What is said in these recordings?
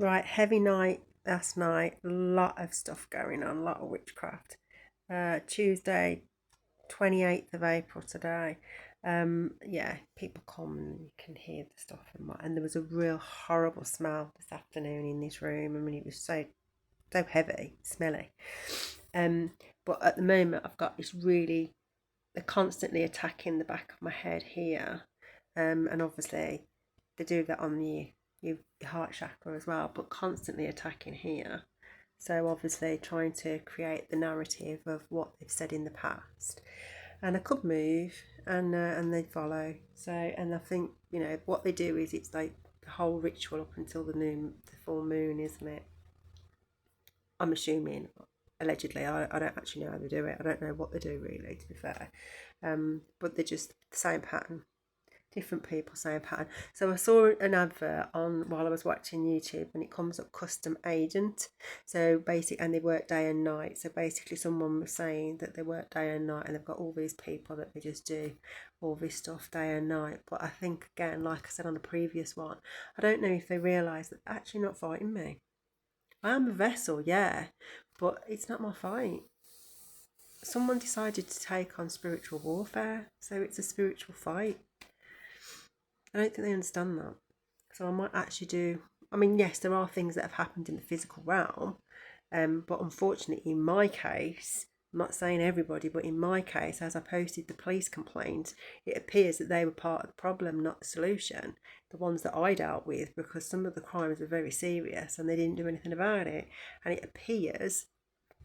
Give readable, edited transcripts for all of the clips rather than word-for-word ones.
Right, heavy night last night. A lot of stuff going on, a lot of witchcraft. Tuesday, 28th of April today. Yeah, people come and you can hear the stuff and there was a real horrible smell this afternoon in this room. I mean, it was so heavy, smelly. Um, but at the moment, I've got this really, they're constantly attacking the back of my head here. And obviously they do that on your heart chakra as well, but constantly attacking here. So obviously trying to create the narrative of what they've said in the past, and I could move, and they follow. So, and I think what they do is it's like the whole ritual up until the full moon, isn't it? I'm assuming, allegedly. I don't actually know how they do it. I don't know what they do really, to be fair. But they're just the same pattern, different people, same pattern. So I saw an advert on while I was watching YouTube, and it comes up custom agent. So basically, and they work day and night. So basically, someone was saying that they work day and night, and they've got all these people that they just do all this stuff day and night. But I think, again, like I said on the previous one, I don't know if they realise that they're actually not fighting me. I am a vessel, yeah, but it's not my fight. Someone decided to take on spiritual warfare, so it's a spiritual fight. I don't think they understand that. So I might actually do. I mean, yes, there are things that have happened in the physical realm, but unfortunately, in my case, I'm not saying everybody, but in my case, as I posted the police complaint, it appears that they were part of the problem, not the solution. The ones that I dealt with, because some of the crimes were very serious and they didn't do anything about it. And it appears,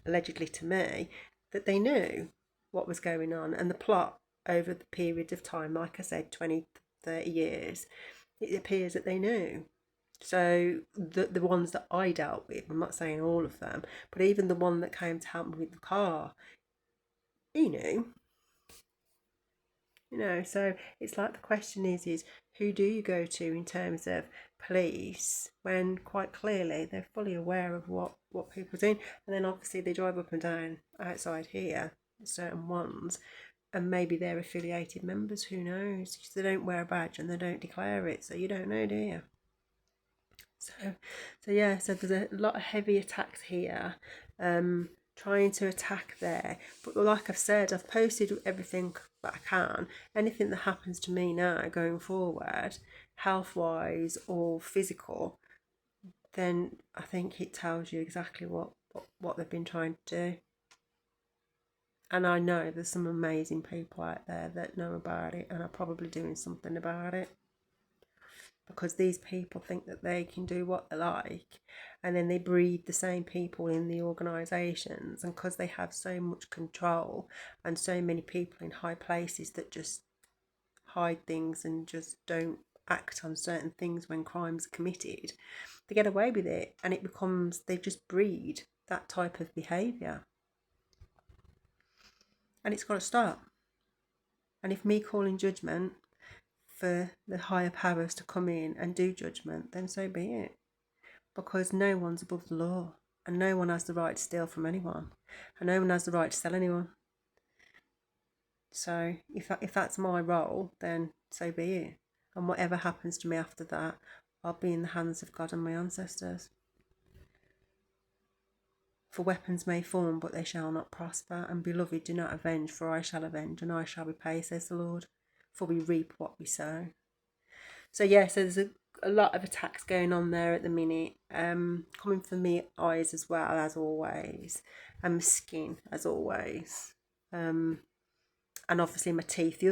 allegedly to me, that they knew what was going on, and the plot over the period of time, like I said, 20, 30 years, it appears that they knew. So the ones that I dealt with, I'm not saying all of them, but even the one that came to help me with the car, he knew. So it's like the question is who do you go to in terms of police, when quite clearly they're fully aware of what people are doing. And then obviously they drive up and down outside here, certain ones, and maybe they're affiliated members, who knows? They don't wear a badge and they don't declare it, so you don't know, do you? So, yeah, so there's a lot of heavy attacks here, trying to attack there. But like I've said, I've posted everything that I can. Anything that happens to me now going forward, health wise or physical, then I think it tells you exactly what they've been trying to do. And I know there's some amazing people out there that know about it and are probably doing something about it, because these people think that they can do what they like, and then they breed the same people in the organisations, and because they have so much control and so many people in high places that just hide things and just don't act on certain things when crimes are committed, they get away with it, and it becomes, they just breed that type of behaviour, and it's got to stop. And if me calling judgment for the higher powers to come in and do judgment, then so be it. Because no one's above the law, and no one has the right to steal from anyone, and no one has the right to sell anyone. So if that's my role, then so be it. And whatever happens to me after that, I'll be in the hands of God and my ancestors. For weapons may form, but they shall not prosper. And beloved, do not avenge, for I shall avenge, and I shall repay, says the Lord. For we reap what we sow. So yeah, so there's a lot of attacks going on there at the minute, coming from me eyes as well, as always, and my skin as always, and obviously my teeth. The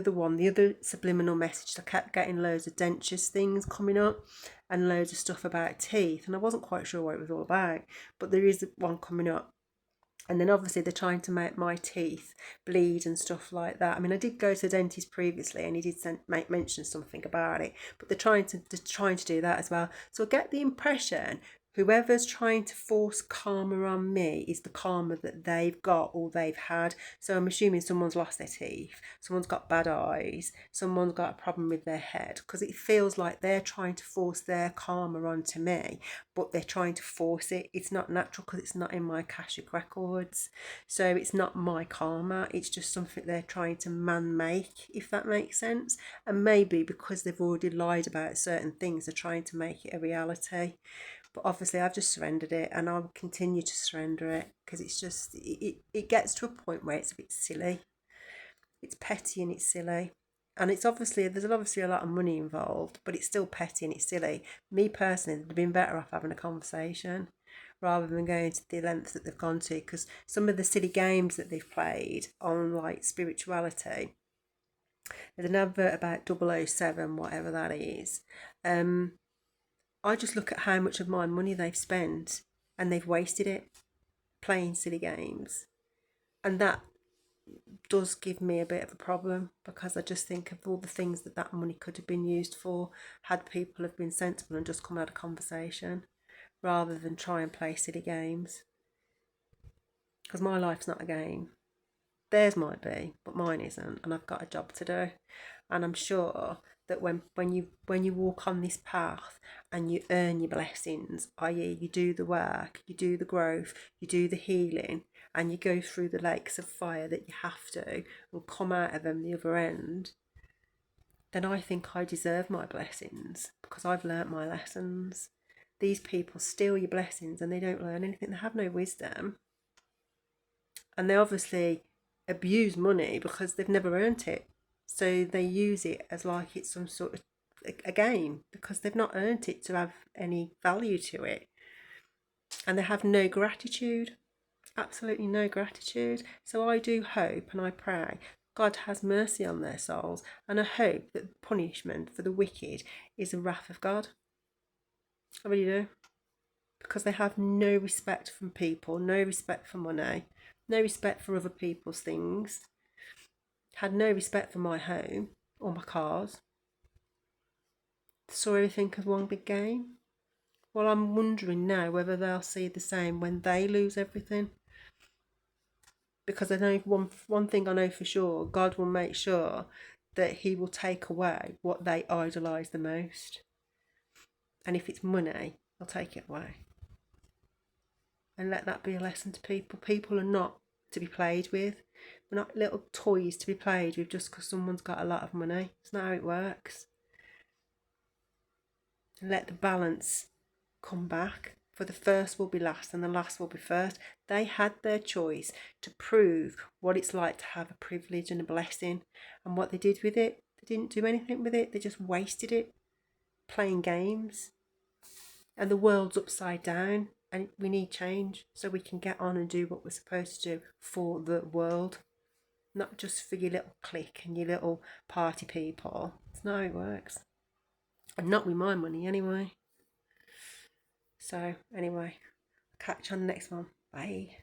other subliminal message, I kept getting loads of dentures things coming up and loads of stuff about teeth, and I wasn't quite sure what it was all about, but there is one coming up. And then obviously they're trying to make my teeth bleed and stuff like that. I mean, I did go to the dentist previously, and he did mention something about it. But they're trying to do that as well. So I get the impression whoever's trying to force karma on me is the karma that they've got or they've had. So I'm assuming someone's lost their teeth, someone's got bad eyes, someone's got a problem with their head, because it feels like they're trying to force their karma onto me, but they're trying to force it. It's not natural because it's not in my Akashic records. So it's not my karma. It's just something they're trying to man-make, if that makes sense. And maybe because they've already lied about certain things, they're trying to make it a reality. But obviously I've just surrendered it, and I'll continue to surrender it, because it's just, it gets to a point where it's a bit silly. It's petty and it's silly. And it's obviously, there's obviously a lot of money involved, but it's still petty and it's silly. Me personally, they'd have been better off having a conversation rather than going to the lengths that they've gone to, because some of the silly games that they've played on like spirituality, there's an advert about 007, whatever that is. I just look at how much of my money they've spent, and they've wasted it playing silly games. And that does give me a bit of a problem, because I just think of all the things that that money could have been used for had people have been sensible and just come out of conversation rather than try and play silly games. Because my life's not a game. Theirs might be, but mine isn't, and I've got a job to do. And I'm sure that when you walk on this path and you earn your blessings, i.e. you do the work, you do the growth, you do the healing, and you go through the lakes of fire that you have to and come out of them the other end, then I think I deserve my blessings, because I've learnt my lessons. These people steal your blessings and they don't learn anything. They have no wisdom, and they obviously abuse money because they've never earned it. So they use it as like it's some sort of a game, because they've not earned it to have any value to it. And they have no gratitude, absolutely no gratitude. So I do hope and I pray God has mercy on their souls, and I hope that the punishment for the wicked is the wrath of God. I really do. Because they have no respect from people, no respect for money, no respect for other people's things, had no respect for my home or my cars, saw everything as one big game. Well, I'm wondering now whether they'll see the same when they lose everything. Because I know one thing I know for sure, God will make sure that he will take away what they idolise the most. And if it's money, he'll take it away. And let that be a lesson to people. People are not to be played with. We're not little toys to be played with just because someone's got a lot of money. It's not how it works. And let the balance come back. For the first will be last and the last will be first. They had their choice to prove what it's like to have a privilege and a blessing. And what they did with it, they didn't do anything with it. They just wasted it playing games. And the world's upside down, and we need change so we can get on and do what we're supposed to do for the world, not just for your little clique and your little party people. It's not how it works, and not with my money anyway. So anyway, catch you on the next one. Bye.